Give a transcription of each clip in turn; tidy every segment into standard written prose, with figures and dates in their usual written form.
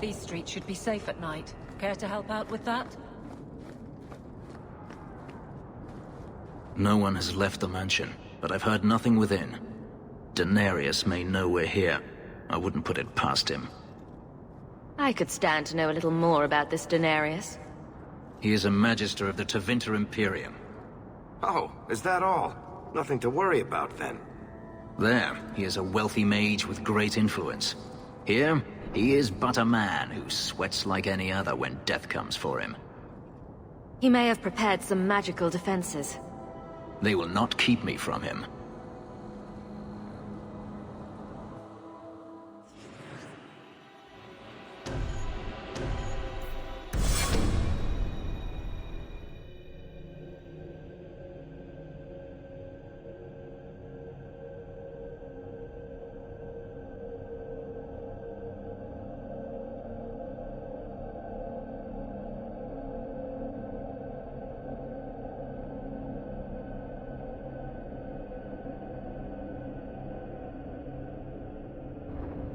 These streets should be safe at night. Care to help out with that? No one has left the mansion, but I've heard nothing within. Denarius may know we're here. I wouldn't put it past him. I could stand to know a little more about this Denarius. He is a magister of the Tevinter Imperium. Oh, is that all? Nothing to worry about then. There, he is a wealthy mage with great influence. Here, he is but a man who sweats like any other when death comes for him. He may have prepared some magical defenses. They will not keep me from him.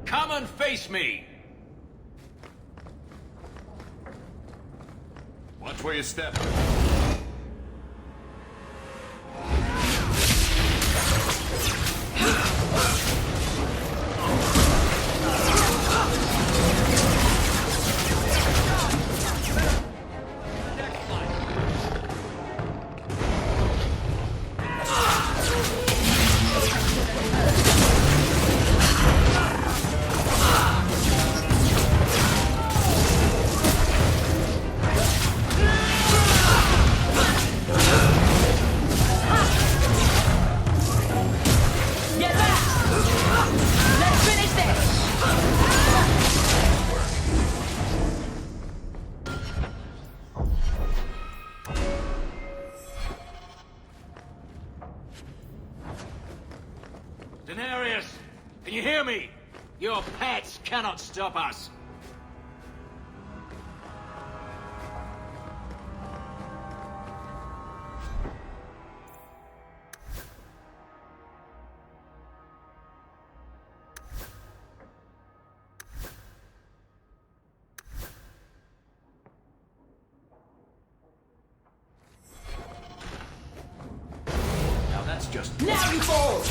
Come and face me! Watch where you step. Denarius, can you hear me? Your pets cannot stop us. Now that's just... Now you fall!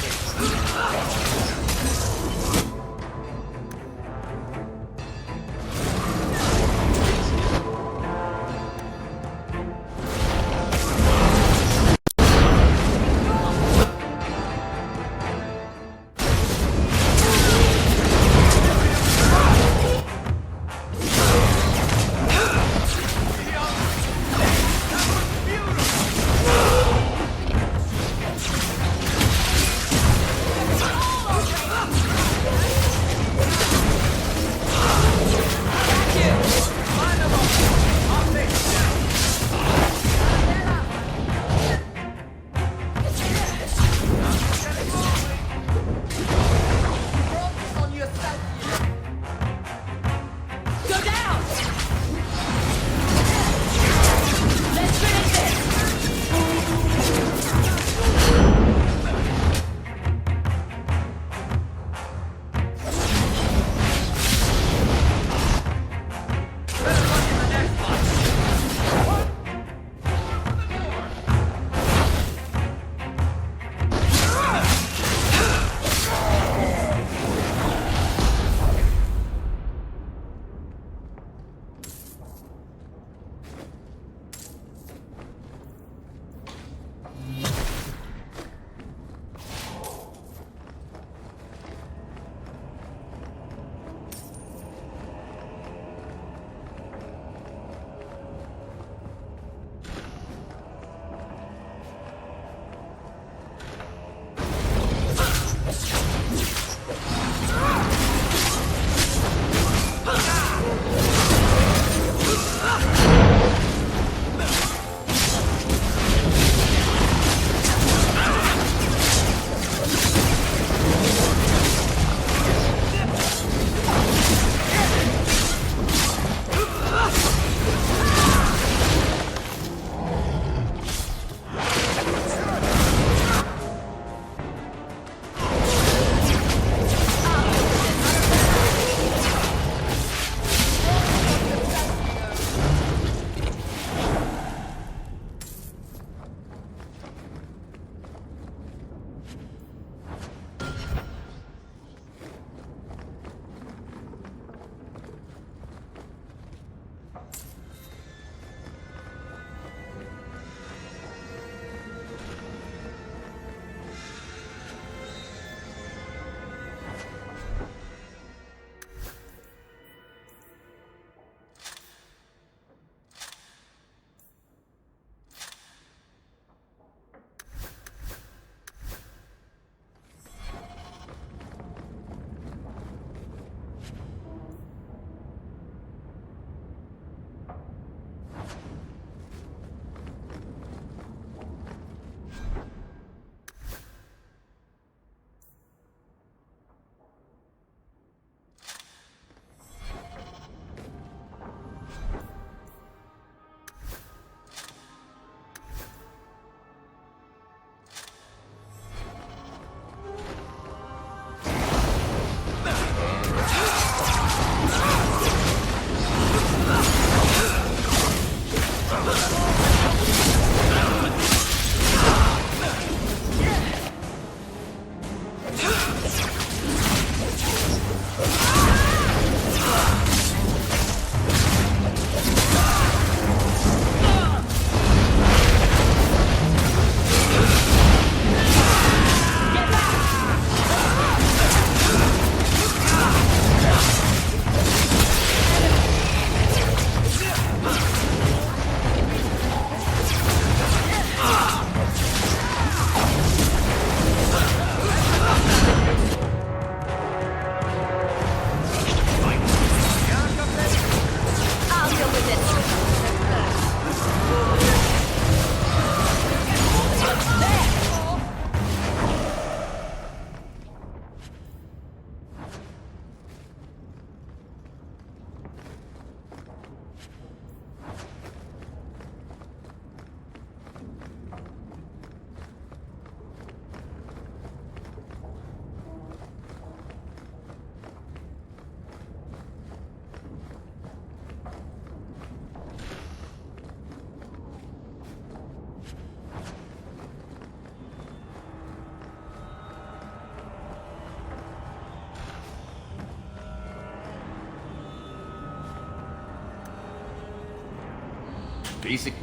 Piece of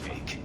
cake.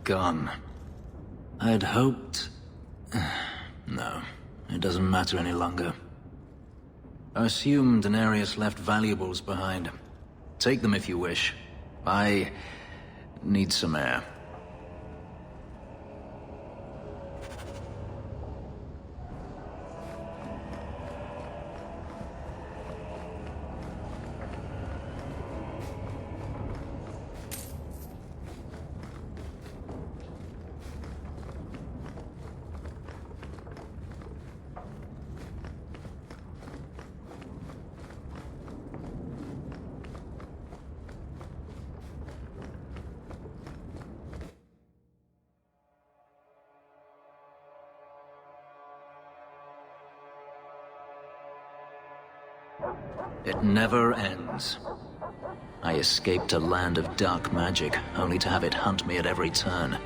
Gone. I'd hoped... No, it doesn't matter any longer. I assume Daenerys left valuables behind. Take them if you wish. I need some air. It never ends. I escaped a land of dark magic, only to have it hunt me at every turn.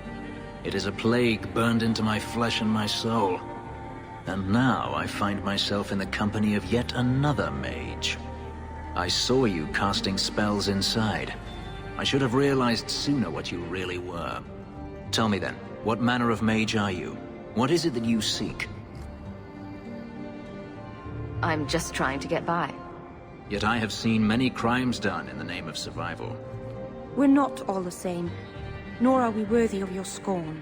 It is a plague burned into my flesh and my soul. And now I find myself in the company of yet another mage. I saw you casting spells inside. I should have realized sooner what you really were. Tell me then, what manner of mage are you? What is it that you seek? I'm just trying to get by. Yet I have seen many crimes done in the name of survival. We're not all the same, nor are we worthy of your scorn.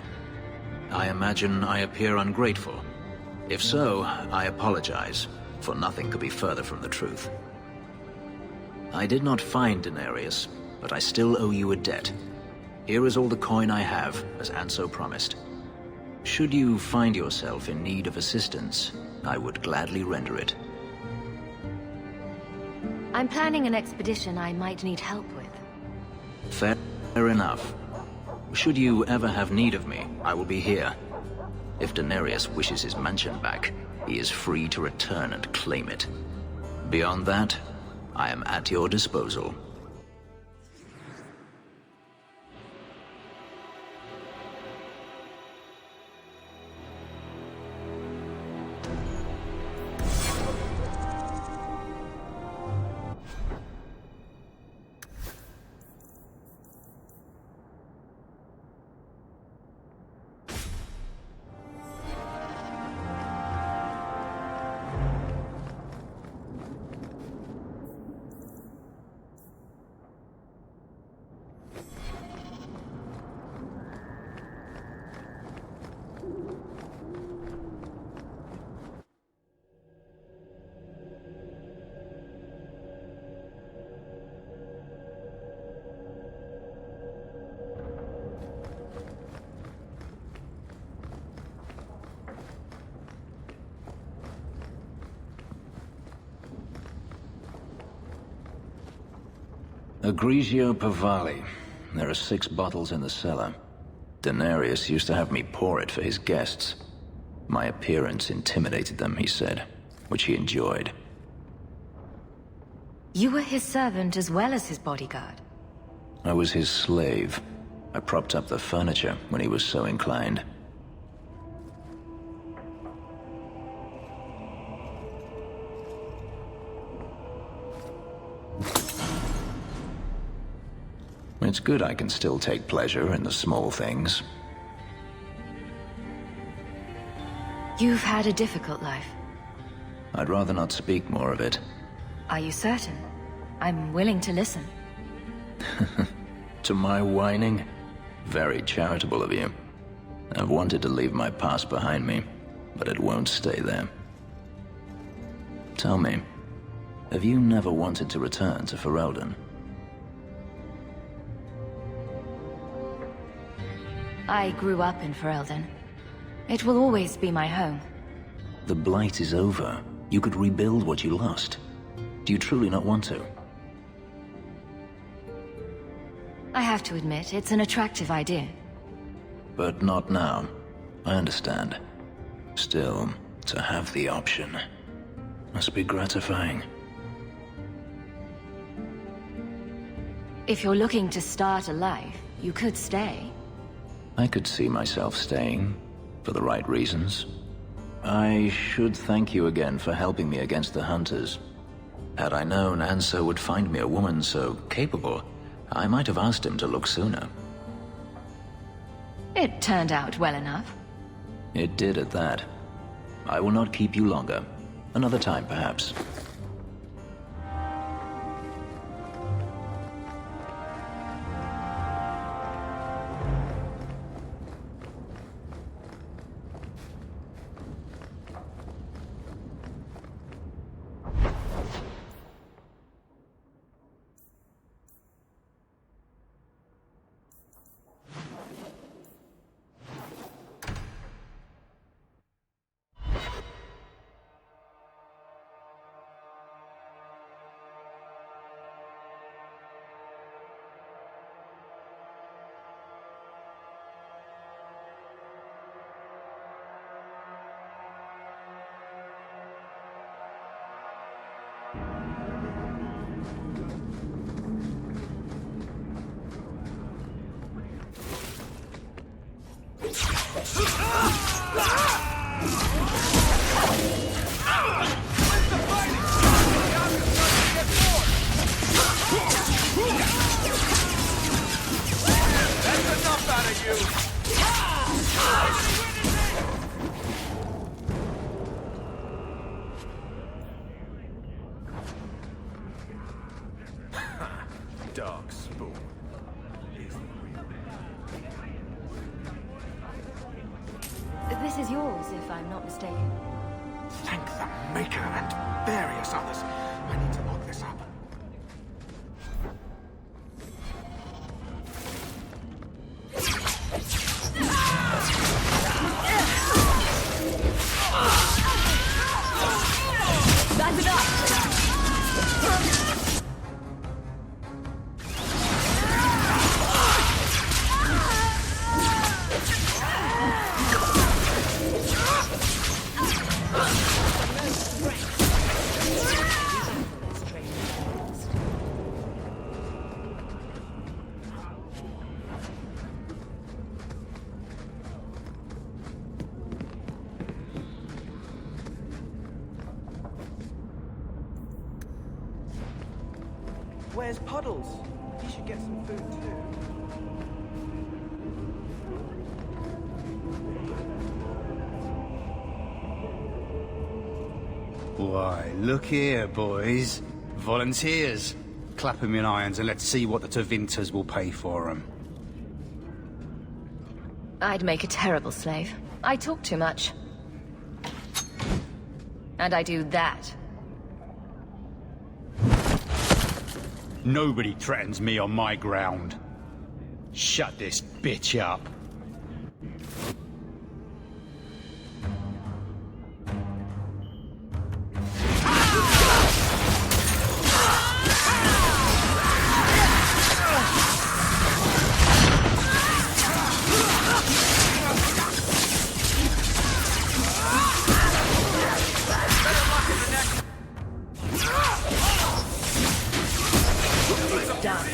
I imagine I appear ungrateful. If so, I apologize, for nothing could be further from the truth. I did not find Daenerys, but I still owe you a debt. Here is all the coin I have, as Anso promised. Should you find yourself in need of assistance, I would gladly render it. I'm planning an expedition I might need help with. Fair enough. Should you ever have need of me, I will be here. If Daenerys wishes his mansion back, he is free to return and claim it. Beyond that, I am at your disposal. Grigio Pavali. There are 6 bottles in the cellar. Daenerys used to have me pour it for his guests. My appearance intimidated them, he said, which he enjoyed. You were his servant as well as his bodyguard. I was his slave. I propped up the furniture when he was so inclined. It's good I can still take pleasure in the small things. You've had a difficult life. I'd rather not speak more of it. Are you certain? I'm willing to listen. To my whining? Very charitable of you. I've wanted to leave my past behind me, but it won't stay there. Tell me, have you never wanted to return to Ferelden? I grew up in Ferelden. It will always be my home. The blight is over. You could rebuild what you lost. Do you truly not want to? I have to admit, it's an attractive idea. But not now. I understand. Still, to have the option must be gratifying. If you're looking to start a life, you could stay. I could see myself staying, for the right reasons. I should thank you again for helping me against the hunters. Had I known Ansel would find me a woman so capable, I might have asked him to look sooner. It turned out well enough. It did at that. I will not keep you longer. Another time, perhaps. Dark spoon. This is yours, if I'm not mistaken. Thank the Maker and various others. I need to lock this up. That's enough! Where's Puddles? He should get some food too. Why, look here, boys. Volunteers. Clap 'em in irons and let's see what the Tevinters will pay for 'em. I'd make a terrible slave. I talk too much. And I do that. Nobody threatens me on my ground. Shut this bitch up. Done.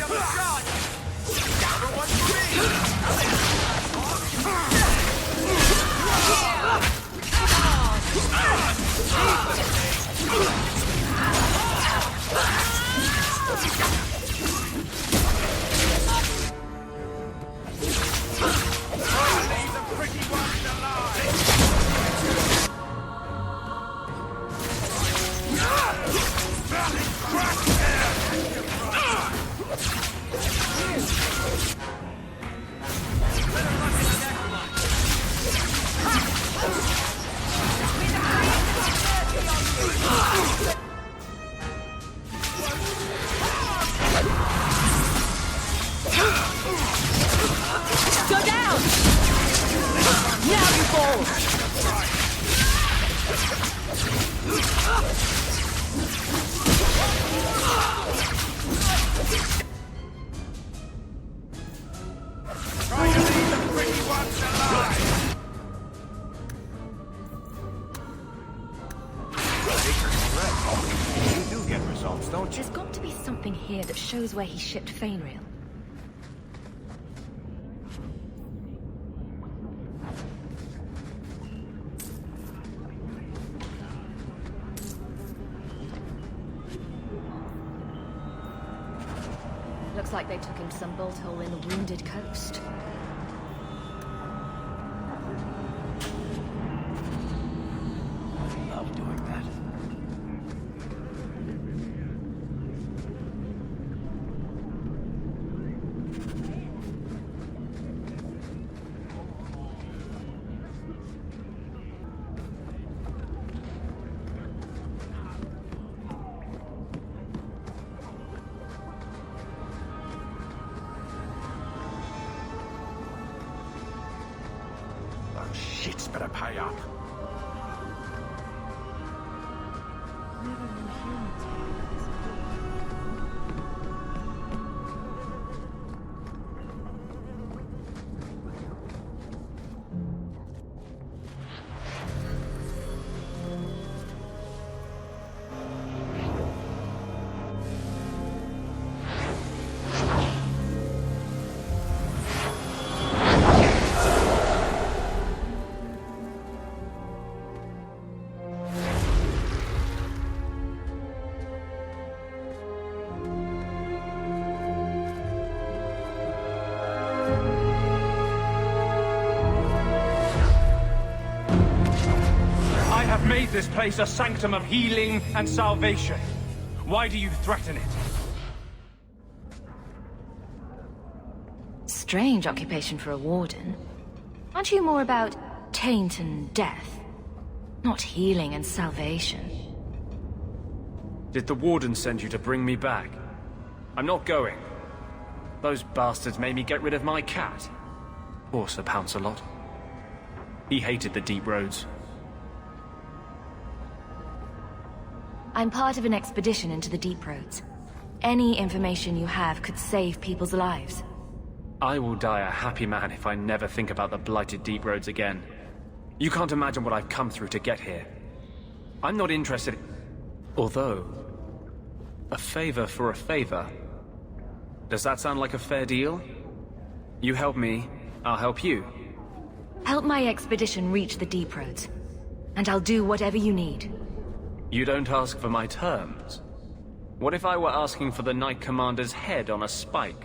Down to one tree! Try to leave the pretty ones alive! You do get results, don't you? There's got to be something here that shows where he shipped Fainreal. Looks like they took him some bolt hole in the wounded coast. Love doing that. Those shits better pay up. I have made this place a sanctum of healing and salvation. Why do you threaten it? Strange occupation for a warden. Aren't you more about taint and death? Not healing and salvation. Did the warden send you to bring me back? I'm not going. Those bastards made me get rid of my cat. Poor Sir Pouncelot. He hated the deep roads. I'm part of an expedition into the deep roads. Any information you have could save people's lives. I will die a happy man if I never think about the blighted deep roads again. You can't imagine what I've come through to get here. I'm not interested. Although, a favor for a favor. Does that sound like a fair deal? You help me, I'll help you. Help my expedition reach the deep roads, and I'll do whatever you need. You don't ask for my terms. What if I were asking for the Knight Commander's head on a spike?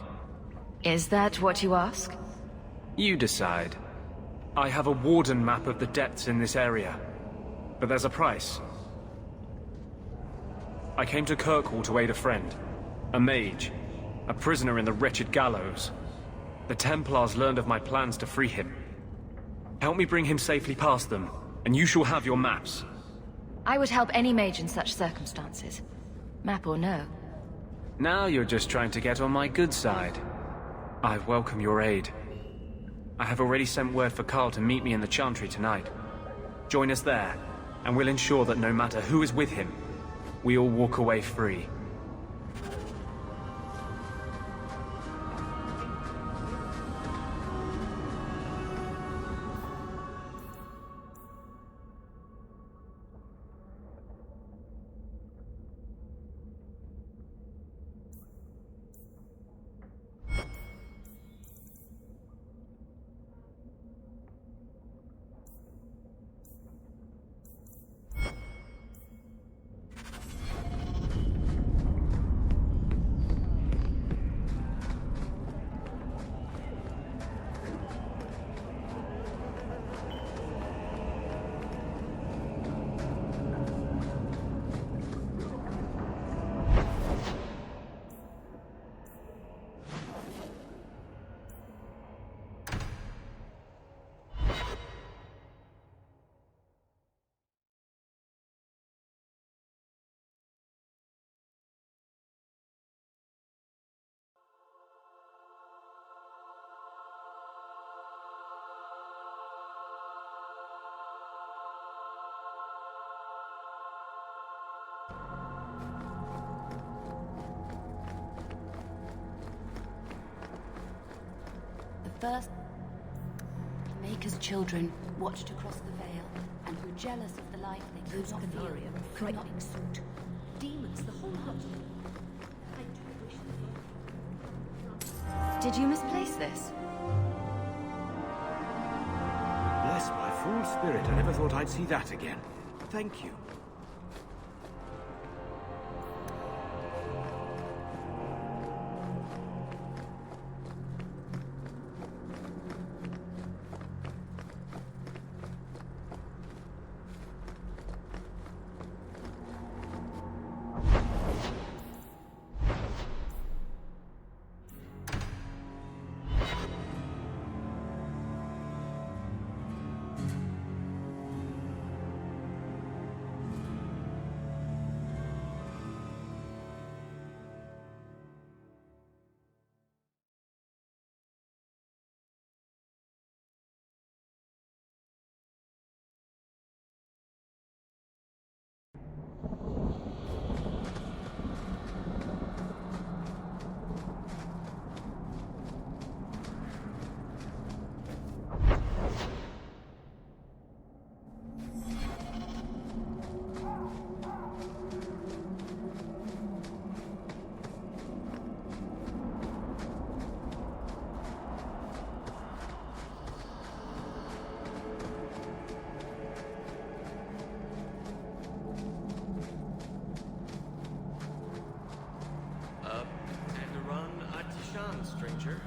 Is that what you ask? You decide. I have a warden map of the depths in this area, but there's a price. I came to Kirkwall to aid a friend, a mage, a prisoner in the wretched gallows. The Templars learned of my plans to free him. Help me bring him safely past them, and you shall have your maps. I would help any mage in such circumstances. Map or no. Now you're just trying to get on my good side. I welcome your aid. I have already sent word for Carl to meet me in the Chantry tonight. Join us there, and we'll ensure that no matter who is with him, we all walk away free. first, the Maker's children watched across the veil and grew jealous of the life they could not feel, could not suit. Demons, the whole lot. I do wish Did you misplace this? Bless my fool spirit, I never thought I'd see that again. Thank you. Stranger.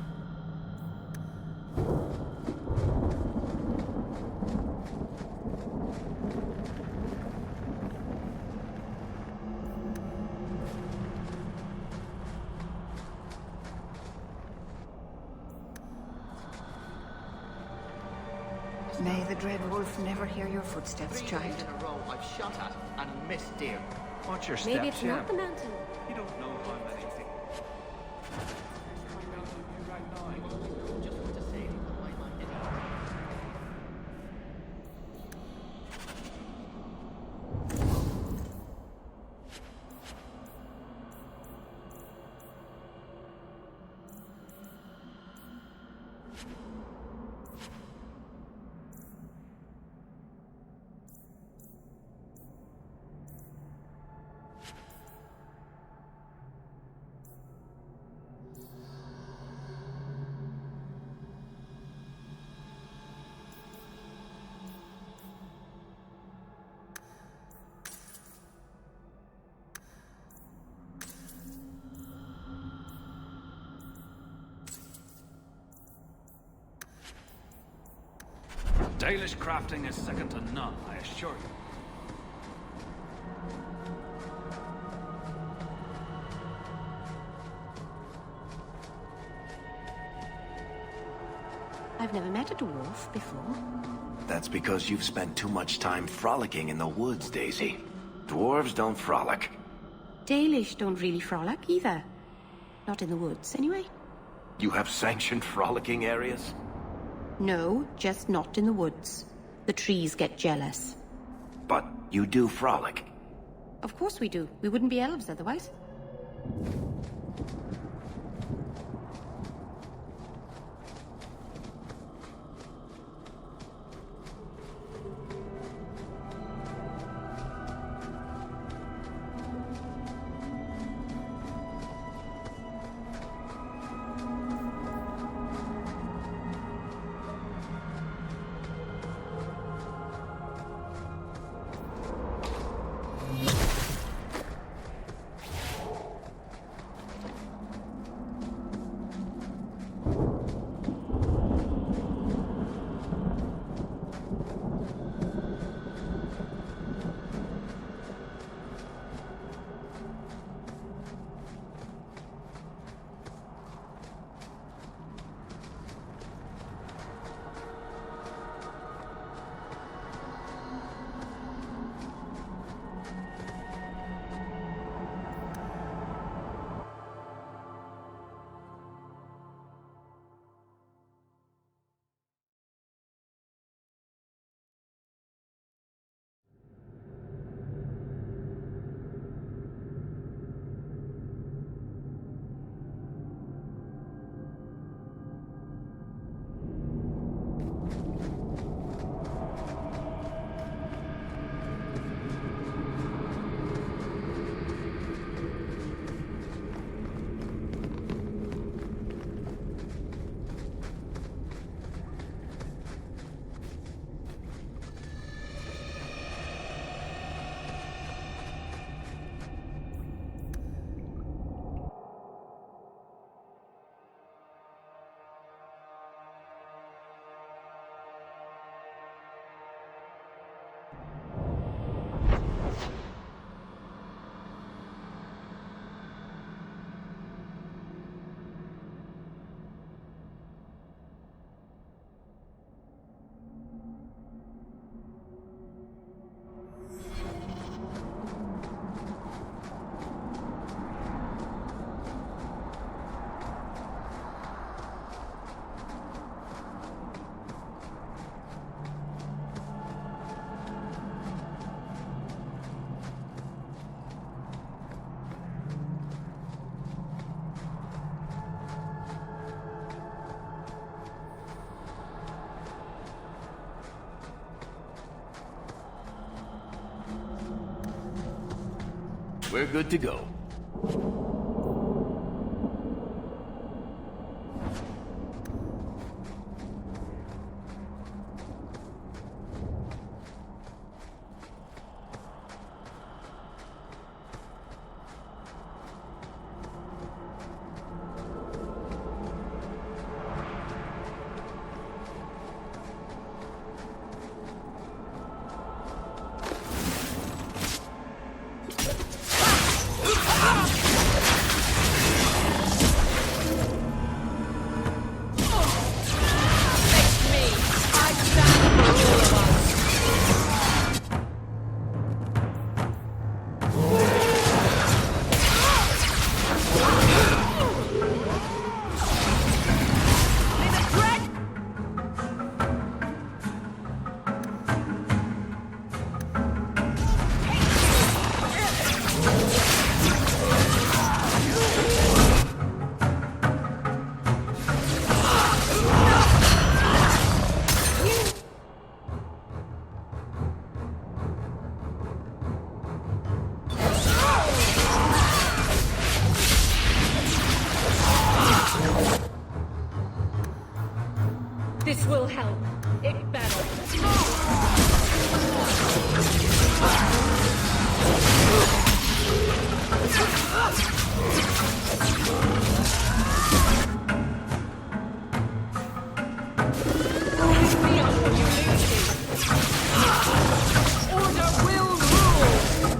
May the dread wolf never hear your footsteps, child. In a row I've shot at and missed, dear. Watch your step, Maybe it's not the mountain. You don't know how many things. Just want to say my mind anyway. Dalish crafting is second to none, I assure you. I've never met a dwarf before. That's because you've spent too much time frolicking in the woods, Daisy. Dwarves don't frolic. Dalish don't really frolic either. Not in the woods, anyway. You have sanctioned frolicking areas? No, just not in the woods. The trees get jealous. But you do frolic. Of course we do. We wouldn't be elves otherwise. We're good to go. This will help. It better. Order will rule!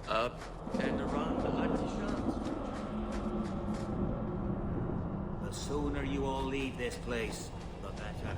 Up and around the artisans. The sooner you all leave this place, the better.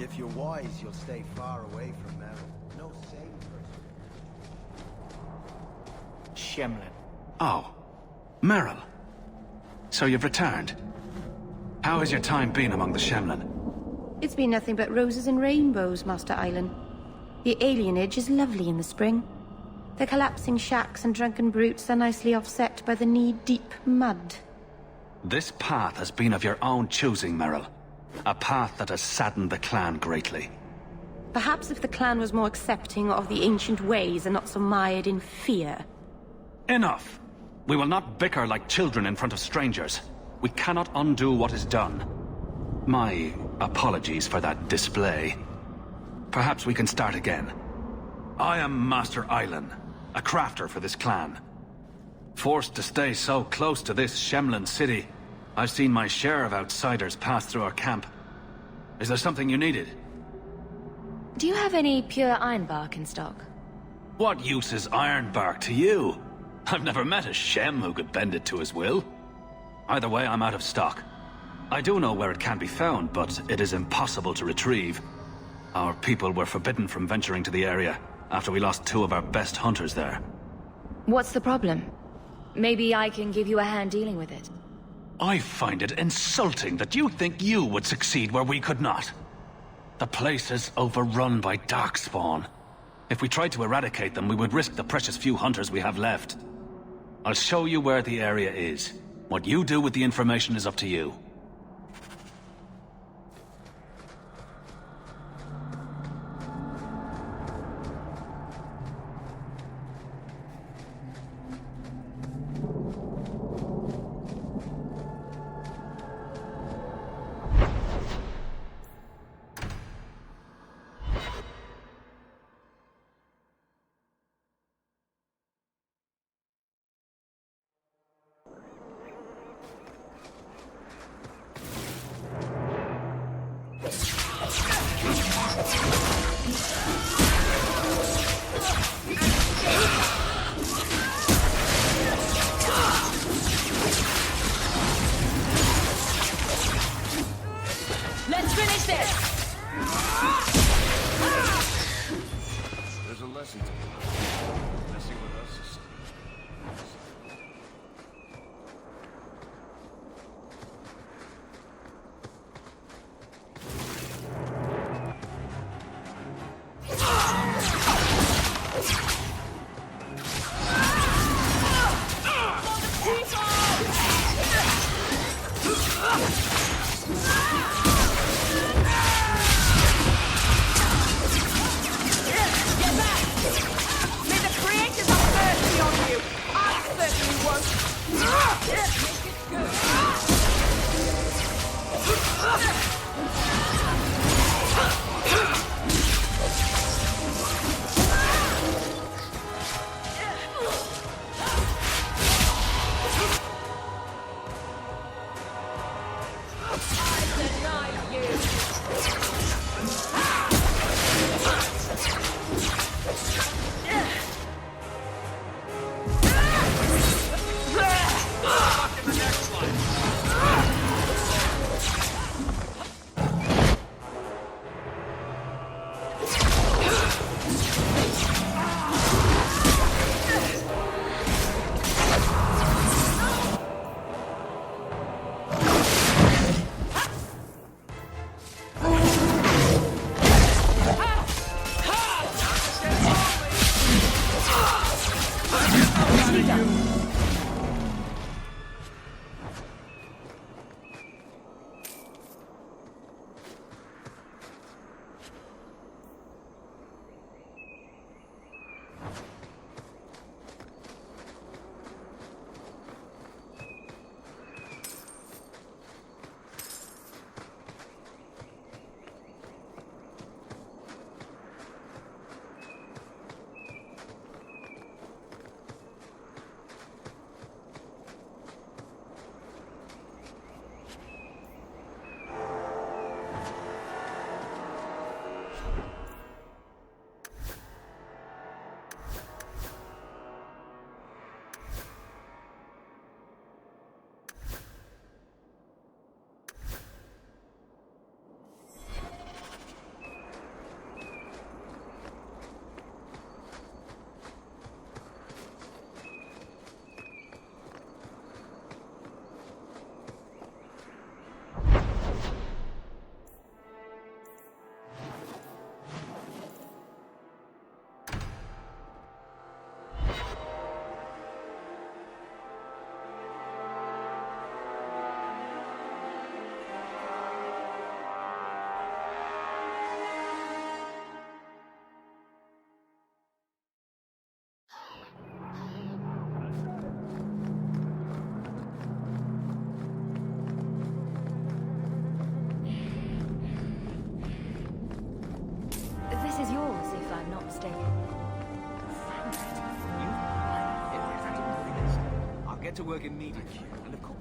If you're wise, you'll stay far away from Meryl. No sane person. Shemlin. Oh. Meryl. So you've returned. How has your time been among the Shemlin? It's been nothing but roses and rainbows, Master Island. The alienage is lovely in the spring. The collapsing shacks and drunken brutes are nicely offset by the knee-deep mud. This path has been of your own choosing, Meryl. A path that has saddened the clan greatly. Perhaps if the clan was more accepting of the ancient ways and not so mired in fear. Enough! We will not bicker like children in front of strangers. We cannot undo what is done. My apologies for that display. Perhaps we can start again. I am Master Island, a crafter for this clan. Forced to stay so close to this Shemlin city, I've seen my share of outsiders pass through our camp. Is there something you needed? Do you have any pure ironbark in stock? What use is ironbark to you? I've never met a Shem who could bend it to his will. Either way, I'm out of stock. I do know where it can be found, but it is impossible to retrieve. Our people were forbidden from venturing to the area after we lost 2 of our best hunters there. What's the problem? Maybe I can give you a hand dealing with it. I find it insulting that you think you would succeed where we could not. The place is overrun by darkspawn. If we tried to eradicate them, we would risk the precious few hunters we have left. I'll show you where the area is. What you do with the information is up to you. Nicely done. This is yours, if I'm not mistaken. I'll get to work immediately. And of course.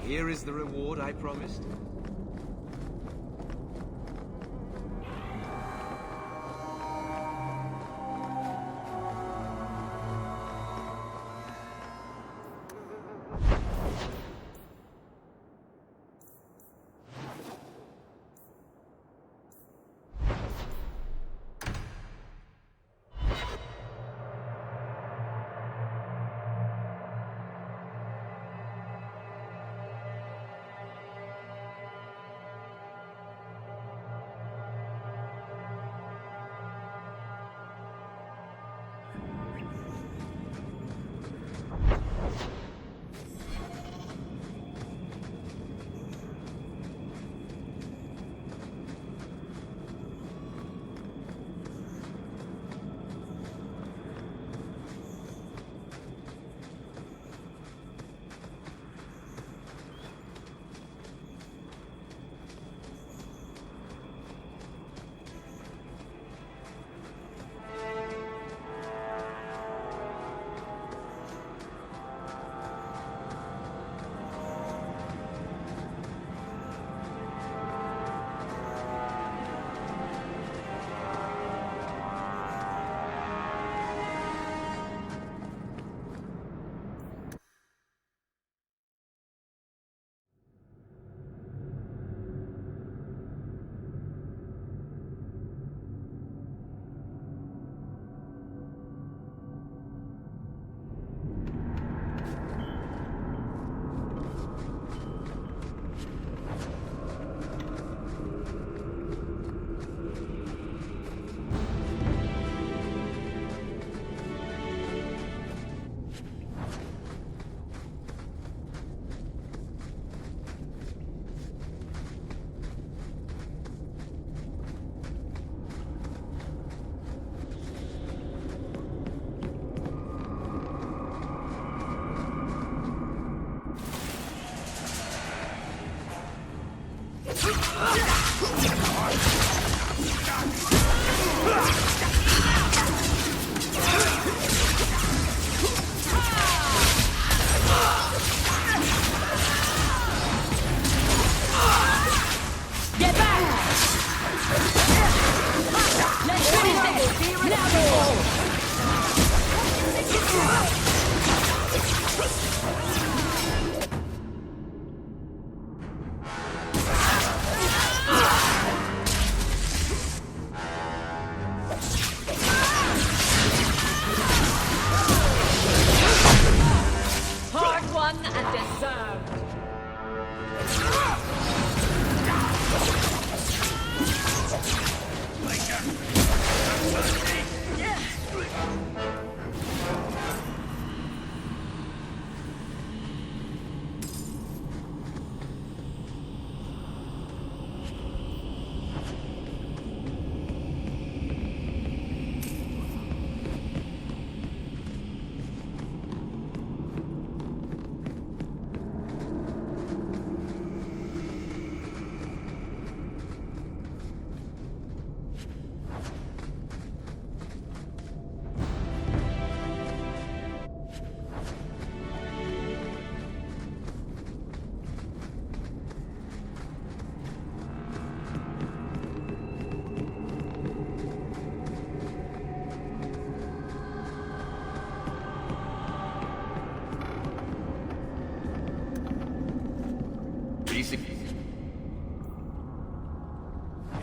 Here is the reward I promised.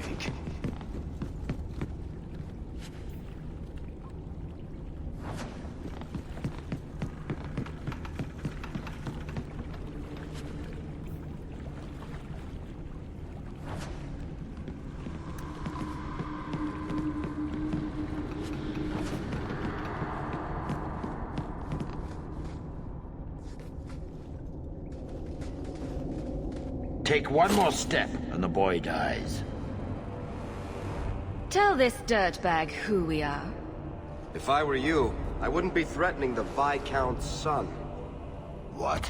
take. Take one more step and the boy dies. Tell this dirtbag who we are. If I were you, I wouldn't be threatening the Viscount's son. What?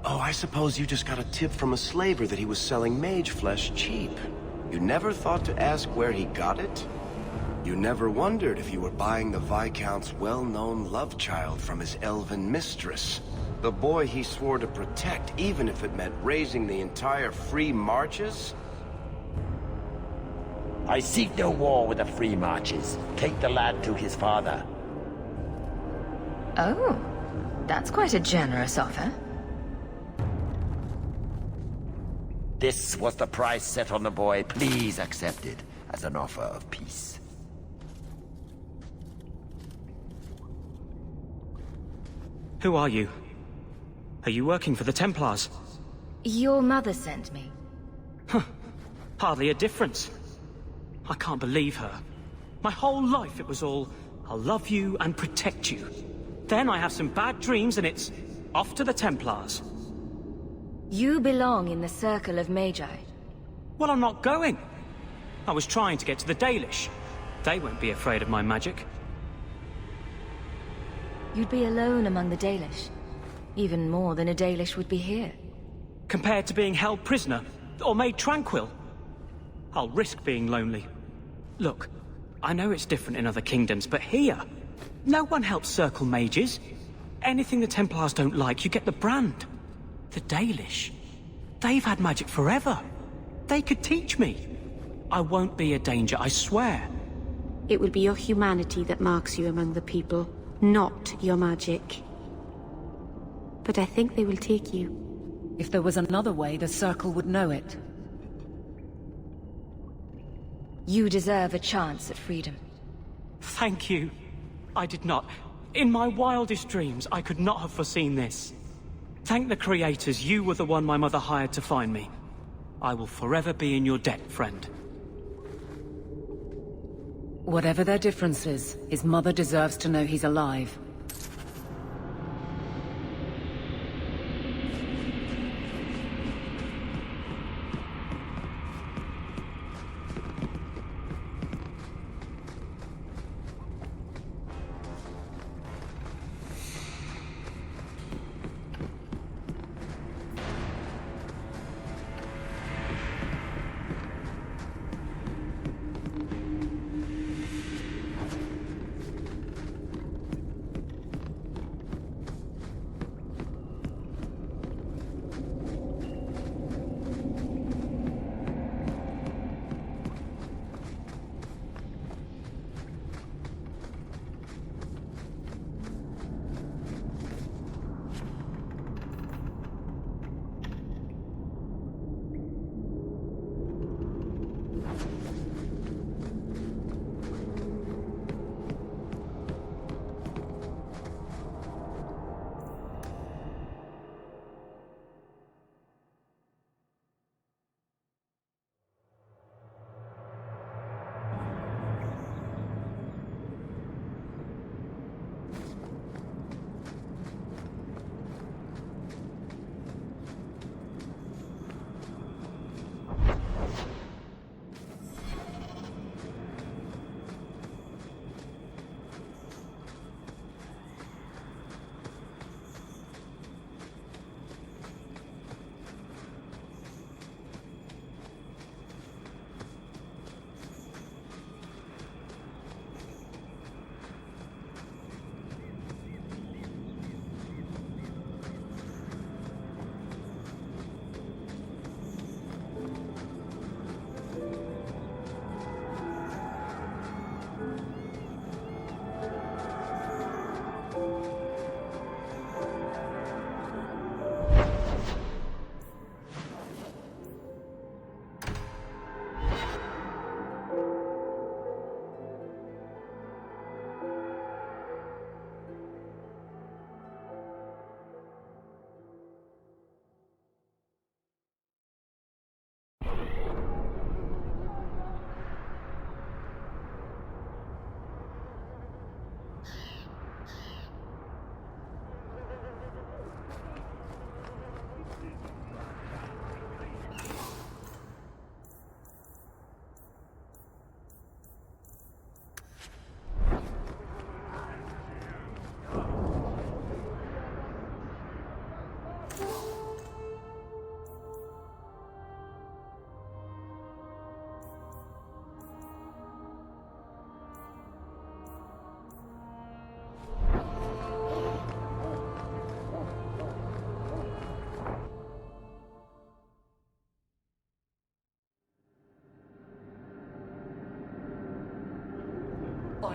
Oh, I suppose you just got a tip from a slaver that he was selling mage flesh cheap. You never thought to ask where he got it? You never wondered if you were buying the Viscount's well-known love child from his elven mistress. The boy he swore to protect, even if it meant raising the entire Free Marches? I seek no war with the Free Marches. Take the lad to his father. Oh, that's quite a generous offer. This was the price set on the boy. Please accept it as an offer of peace. Who are you? Are you working for the Templars? Your mother sent me. Huh. Hardly a difference. I can't believe her. My whole life it was all, I'll love you and protect you. Then I have some bad dreams and it's off to the Templars. You belong in the circle of Magi. Well, I'm not going. I was trying to get to the Dalish. They won't be afraid of my magic. You'd be alone among the Dalish. Even more than a Dalish would be here. Compared to being held prisoner, or made tranquil, I'll risk being lonely. Look, I know it's different in other kingdoms, but here, no one helps circle mages. Anything the Templars don't like, you get the brand. The Dalish, they've had magic forever. They could teach me. I won't be a danger, I swear. It will be your humanity that marks you among the people, not your magic. But I think they will take you. If there was another way, the Circle would know it. You deserve a chance at freedom. Thank you. I did not. In my wildest dreams, I could not have foreseen this. Thank the creators, you were the one my mother hired to find me. I will forever be in your debt, friend. Whatever their differences, his mother deserves to know he's alive.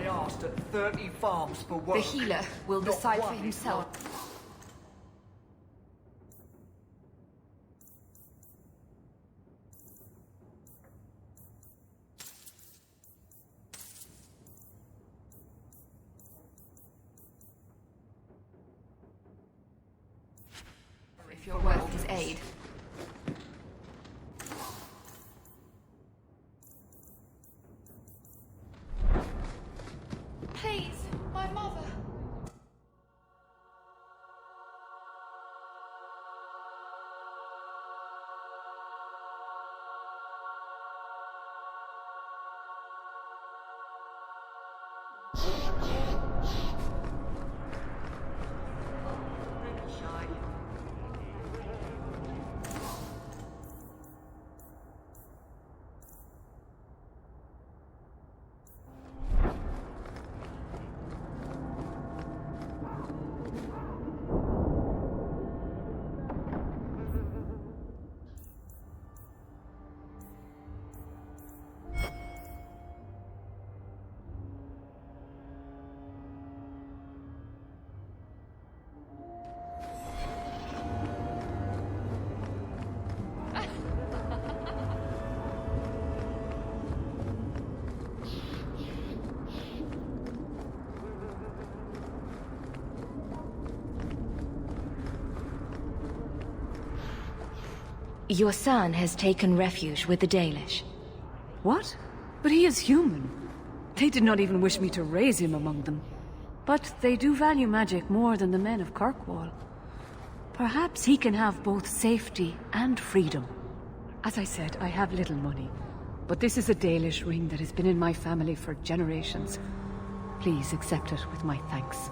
I asked at 30 farms for work. The healer will Not decide for one himself. If you're worth his aid. Please, my mother. Your son has taken refuge with the Dalish. What? But he is human. They did not even wish me to raise him among them. But they do value magic more than the men of Kirkwall. Perhaps he can have both safety and freedom. As I said, I have little money. But this is a Dalish ring that has been in my family for generations. Please accept it with my thanks.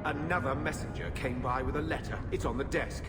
Another messenger came by with a letter. It's on the desk.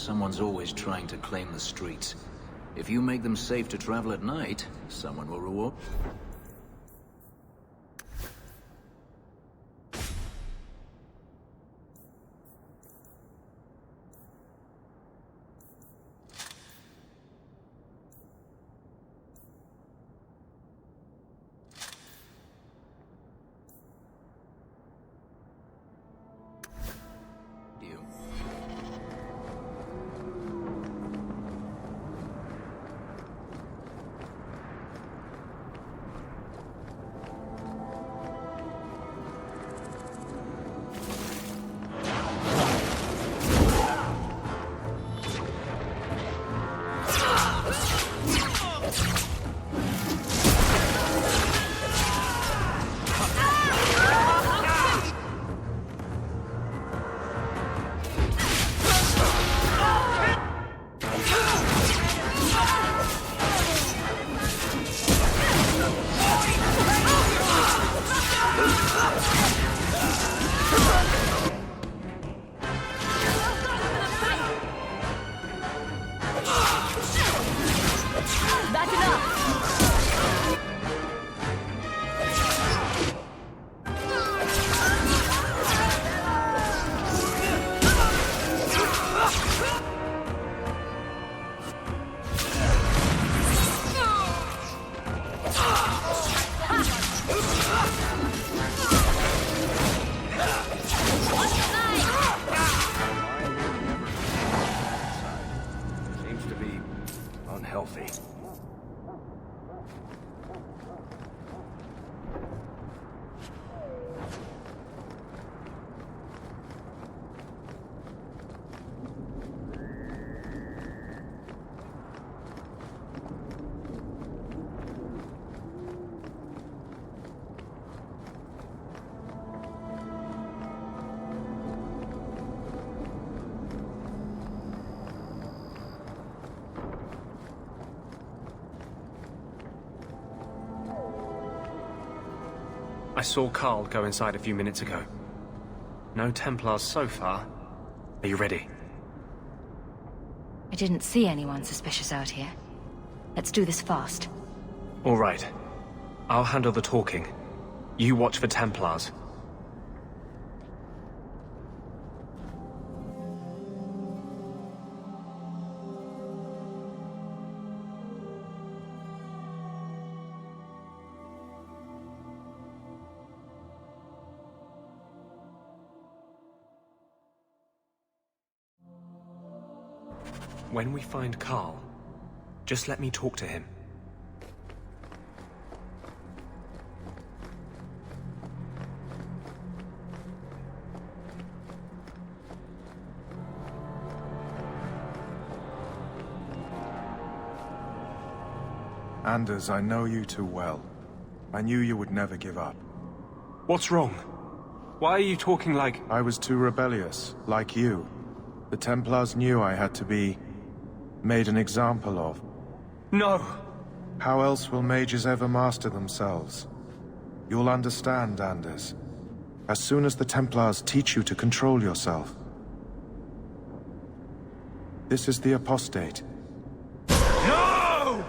someone's always trying to claim the streets. If you make them safe to travel at night, someone will reward... I saw Carl go inside a few minutes ago. No Templars so far. Are you ready? I didn't see anyone suspicious out here. Let's do this fast. All right. I'll handle the talking. You watch for Templars. When we find Carl, just let me talk to him. Anders, I know you too well. I knew you would never give up. What's wrong? Why are you talking like... I was too rebellious, like you. The Templars knew I had to be... made an example of. No! How else will mages ever master themselves? You'll understand, Anders. As soon as the Templars teach you to control yourself. This is the apostate. No!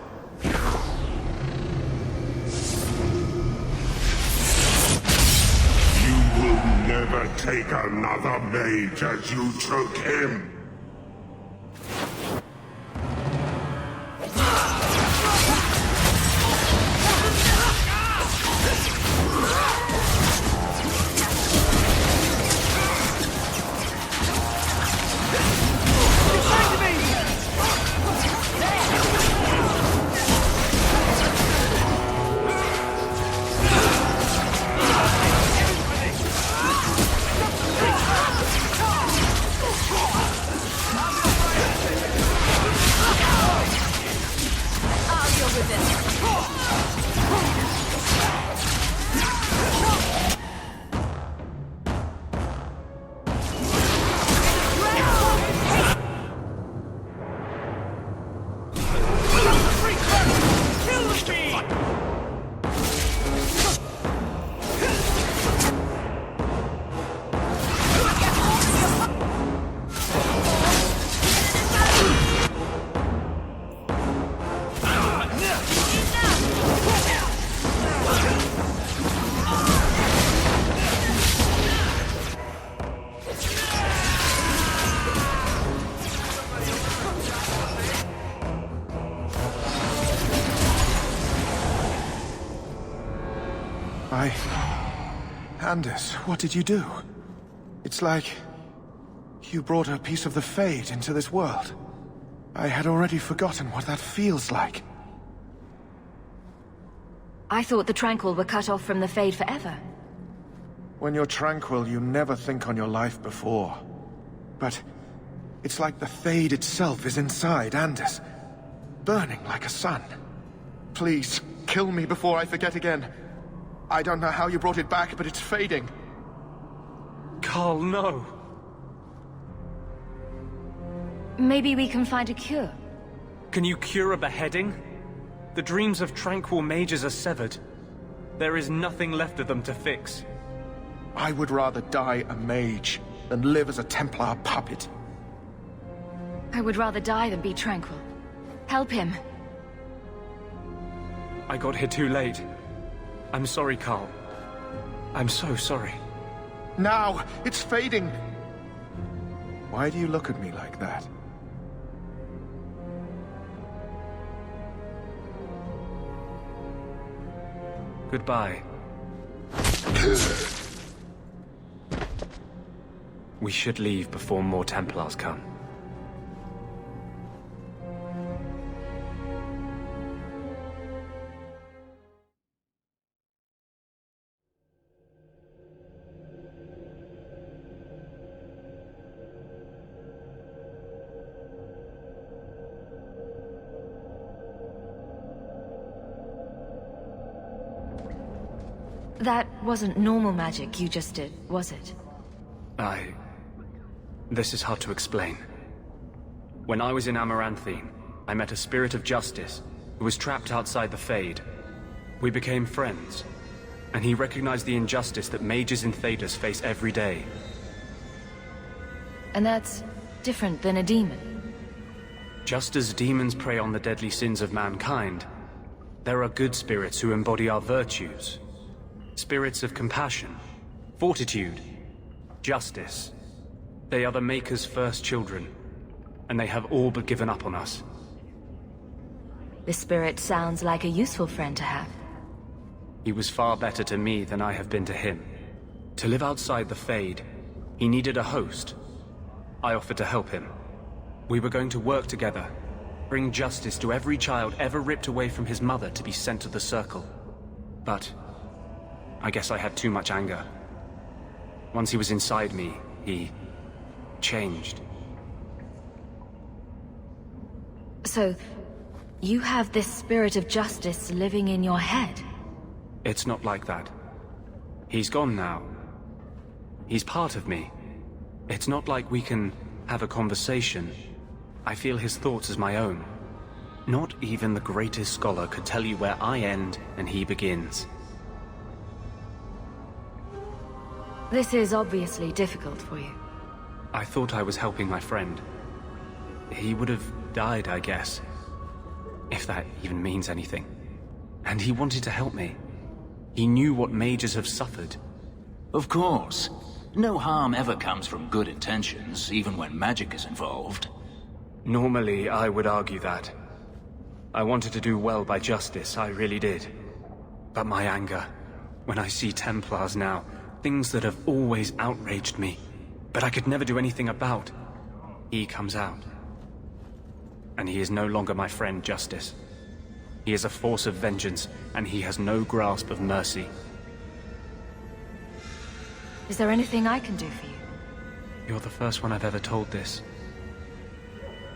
You will never take another mage as you took him. Anders, what did you do? It's like you brought a piece of the Fade into this world. I had already forgotten what that feels like. I thought the Tranquil were cut off from the Fade forever. When you're tranquil, you never think on your life before. But it's like the Fade itself is inside Anders, burning like a sun. Please, kill me before I forget again. I don't know how you brought it back, but it's fading. Carl, no! Maybe we can find a cure. Can you cure a beheading? The dreams of tranquil mages are severed. There is nothing left of them to fix. I would rather die a mage than live as a Templar puppet. I would rather die than be tranquil. Help him. I got here too late. I'm sorry, Carl. I'm so sorry. Now! It's fading! Why do you look at me like that? Goodbye. We should leave before more Templars come. That wasn't normal magic you just did, was it? This is hard to explain. When I was in Amaranthine, I met a spirit of justice who was trapped outside the Fade. We became friends, and he recognized the injustice that mages in Thedas face every day. And that's different than a demon. Just as demons prey on the deadly sins of mankind, there are good spirits who embody our virtues. Spirits of compassion, fortitude, justice. They are the Maker's first children, and they have all but given up on us. The spirit sounds like a useful friend to have. He was far better to me than I have been to him. To live outside the Fade, he needed a host. I offered to help him. We were going to work together, bring justice to every child ever ripped away from his mother to be sent to the Circle. But I guess I had too much anger. Once he was inside me, he changed. So, you have this spirit of justice living in your head? It's not like that. He's gone now. He's part of me. It's not like we can have a conversation. I feel his thoughts as my own. Not even the greatest scholar could tell you where I end and he begins. This is obviously difficult for you. I thought I was helping my friend. He would have died, I guess. If that even means anything. And he wanted to help me. He knew what mages have suffered. Of course. No harm ever comes from good intentions, even when magic is involved. Normally, I would argue that. I wanted to do well by justice, I really did. But my anger, when I see Templars now, things that have always outraged me, but I could never do anything about, he comes out. And he is no longer my friend, Justice. He is a force of vengeance, and he has no grasp of mercy. Is there anything I can do for you? You're the first one I've ever told this.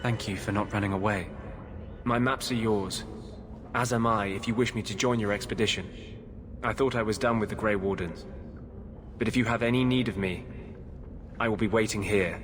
Thank you for not running away. My maps are yours, as am I if you wish me to join your expedition. I thought I was done with the Grey Wardens. But if you have any need of me, I will be waiting here.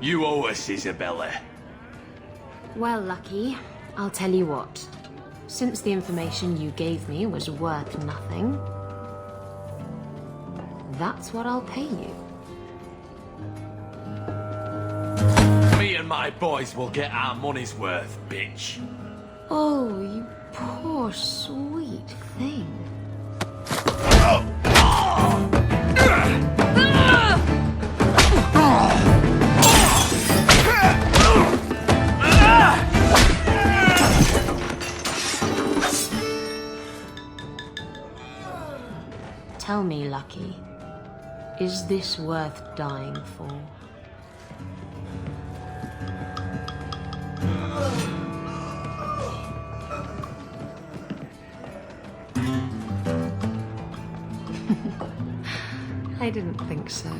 You owe us, Isabella. Well, Lucky, I'll tell you what. Since the information you gave me was worth nothing, that's what I'll pay you. Me and my boys will get our money's worth, bitch. Oh, you poor sweet thing. Tell me, Lucky, is this worth dying for? I didn't think so.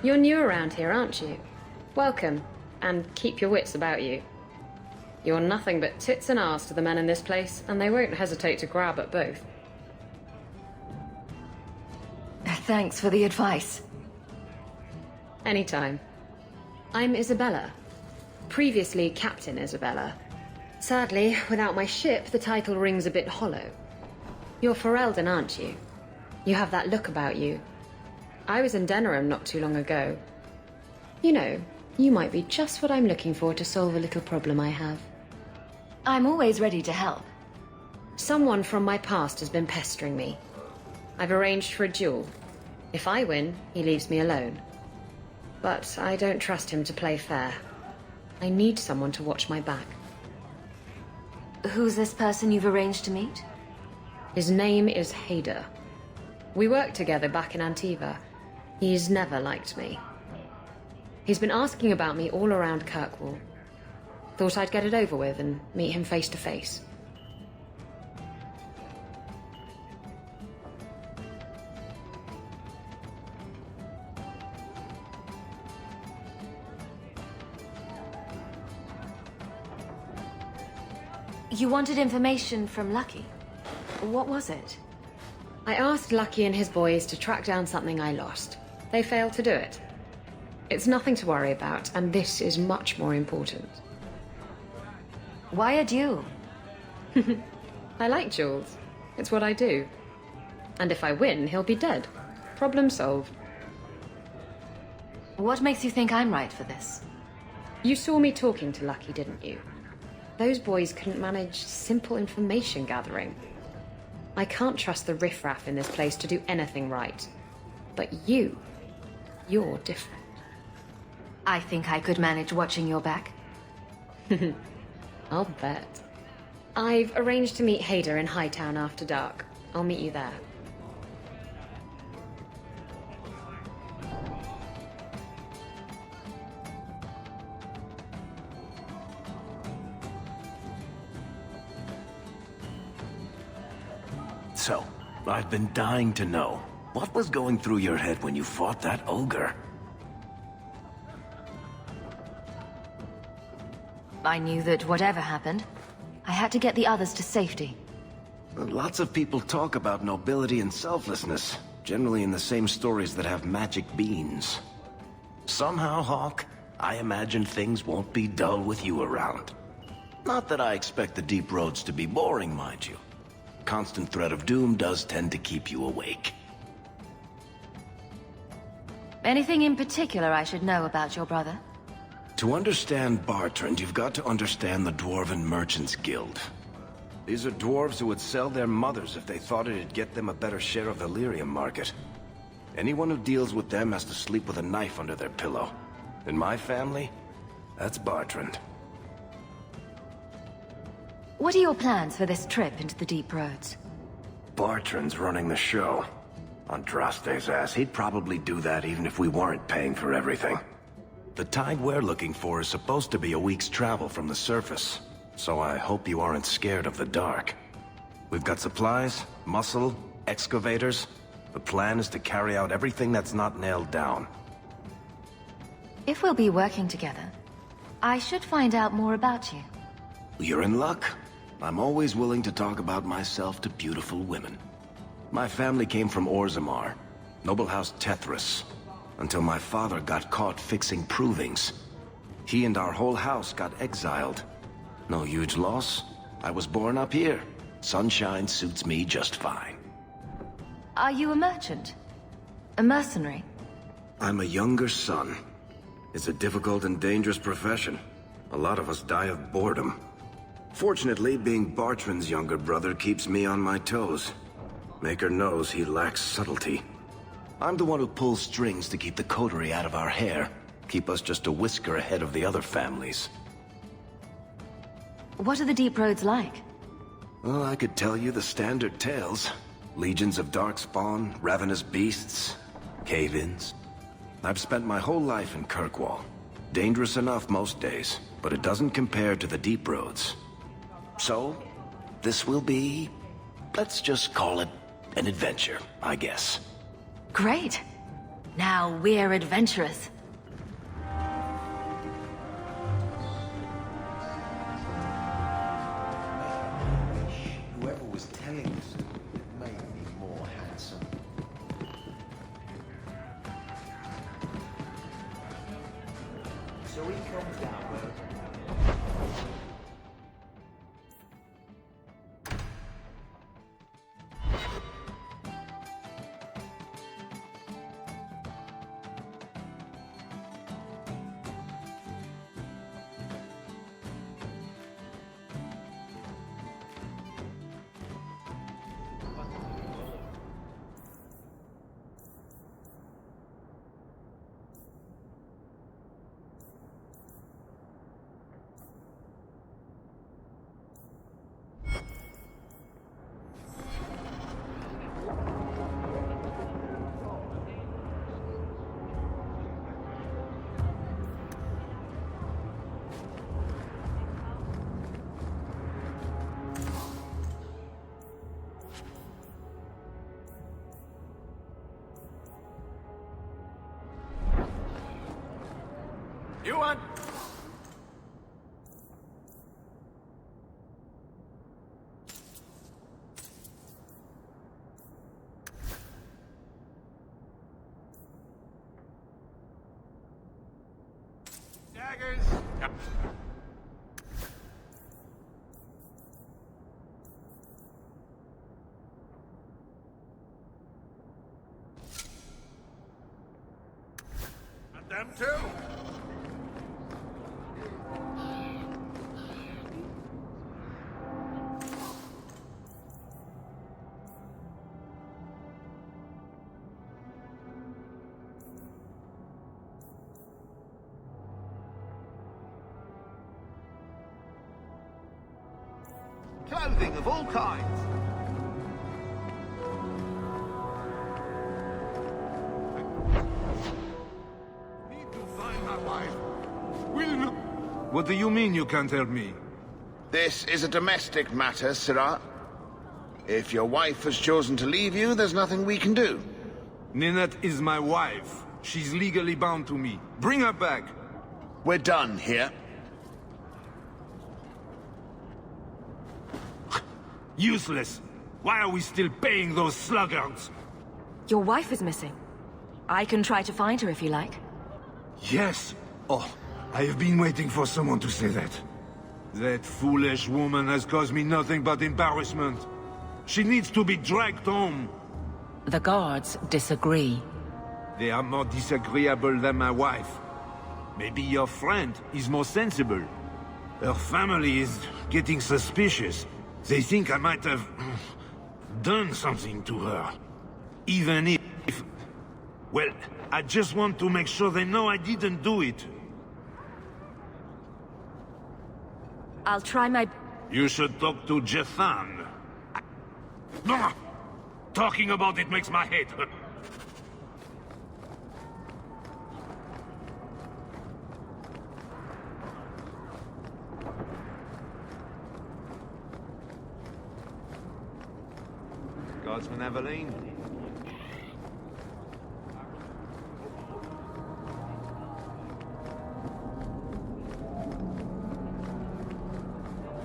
You're new around here, aren't you? Welcome, and keep your wits about you. You're nothing but tits and arse to the men in this place, and they won't hesitate to grab at both. Thanks for the advice. Anytime. I'm Isabella. Previously Captain Isabella. Sadly, without my ship, the title rings a bit hollow. You're Ferelden, aren't you? You have that look about you. I was in Denerim not too long ago. You know, you might be just what I'm looking for to solve a little problem I have. I'm always ready to help. Someone from my past has been pestering me. I've arranged for a duel. If I win, he leaves me alone. But I don't trust him to play fair. I need someone to watch my back. Who's this person you've arranged to meet? His name is Hader. We worked together back in Antiva. He's never liked me. He's been asking about me all around Kirkwall. Thought I'd get it over with and meet him face to face. You wanted information from Lucky. What was it? I asked Lucky and his boys to track down something I lost. They failed to do it. It's nothing to worry about, and this is much more important. Why a duel? I like duels. It's what I do. And if I win, he'll be dead. Problem solved. What makes you think I'm right for this? You saw me talking to Lucky, didn't you? Those boys couldn't manage simple information gathering. I can't trust the riffraff in this place to do anything right. But you're different. I think I could manage watching your back. I'll bet. I've arranged to meet Hader in Hightown after dark. I'll meet you there. So, I've been dying to know. What was going through your head when you fought that ogre? I knew that whatever happened, I had to get the others to safety. Lots of people talk about nobility and selflessness, generally in the same stories that have magic beans. Somehow, Hawk, I imagine things won't be dull with you around. Not that I expect the deep roads to be boring, mind you. Constant threat of doom does tend to keep you awake. Anything in particular I should know about your brother? To understand Bartrand, you've got to understand the Dwarven Merchants Guild. These are dwarves who would sell their mothers if they thought it'd get them a better share of the lyrium market. Anyone who deals with them has to sleep with a knife under their pillow. In my family, that's Bartrand. What are your plans for this trip into the deep roads? Bartrand's running the show. Andraste's ass, he'd probably do that even if we weren't paying for everything. The tide we're looking for is supposed to be a week's travel from the surface, so I hope you aren't scared of the dark. We've got supplies, muscle, excavators. The plan is to carry out everything that's not nailed down. If we'll be working together, I should find out more about you. You're in luck. I'm always willing to talk about myself to beautiful women. My family came from Orzammar, noble house Tethras, until my father got caught fixing provings. He and our whole house got exiled. No huge loss. I was born up here. Sunshine suits me just fine. Are you a merchant? A mercenary? I'm a younger son. It's a difficult and dangerous profession. A lot of us die of boredom. Fortunately, being Bartrand's younger brother keeps me on my toes. Maker knows he lacks subtlety. I'm the one who pulls strings to keep the coterie out of our hair. Keep us just a whisker ahead of the other families. What are the deep roads like? Well, I could tell you the standard tales. Legions of darkspawn, ravenous beasts, cave-ins. I've spent my whole life in Kirkwall. Dangerous enough most days, but it doesn't compare to the deep roads. So, this will be... let's just call it an adventure, I guess. Great. Now we're adventurous. Whoever was telling us made me more handsome. So he comes down where... You want... daggers? Yep. And them too? Clothing of all kinds. Need to find my wife. Will... What do you mean you can't help me? This is a domestic matter, Sirrah. If your wife has chosen to leave you, there's nothing we can do. Ninette is my wife. She's legally bound to me. Bring her back. We're done here. Useless. Why are we still paying those sluggards? Your wife is missing. I can try to find her if you like. Yes. Oh, I have been waiting for someone to say that. That foolish woman has caused me nothing but embarrassment. She needs to be dragged home. The guards disagree. They are more disagreeable than my wife. Maybe your friend is more sensible. Her family is getting suspicious. They think I might have done something to her. Even if... well, I just want to make sure they know I didn't do it. I'll try my... You should talk to Jethan. Talking about it makes my head hurt. Guardsman Aveline.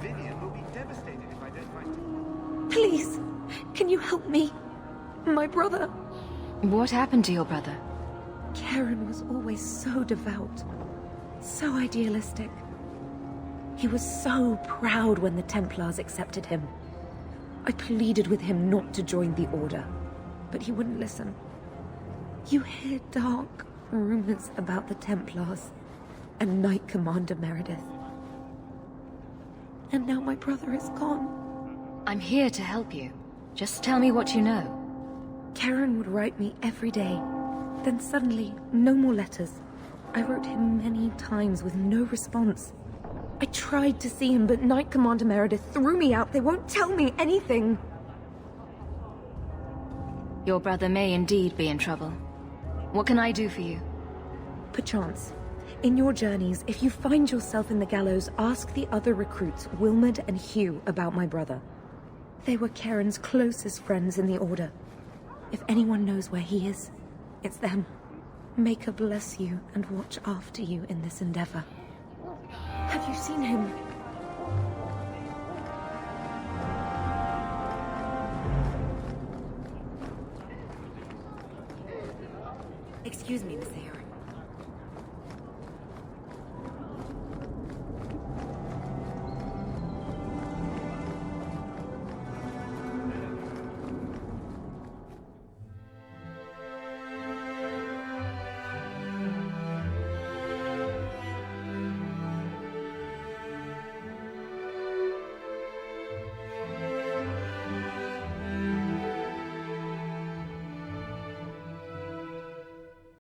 Vivian will be devastated if My brother. What happened to your brother? Karen was always so devout, so idealistic. He was so proud when the Templars accepted him. I pleaded with him not to join the Order, but he wouldn't listen. You hear dark rumors about the Templars and Knight Commander Meredith. And now my brother is gone. I'm here to help you. Just tell me what you know. Karen would write me every day. Then suddenly, no more letters. I wrote him many times with no response. I tried to see him, but Knight Commander Meredith threw me out. They won't tell me anything. Your brother may indeed be in trouble. What can I do for you? Perchance. In your journeys, if you find yourself in the gallows, ask the other recruits, Wilmerd and Hugh, about my brother. They were Karen's closest friends in the Order. If anyone knows where he is, it's them. Maker bless you and watch after you in this endeavor. Have you seen him? Excuse me, Miss Hero.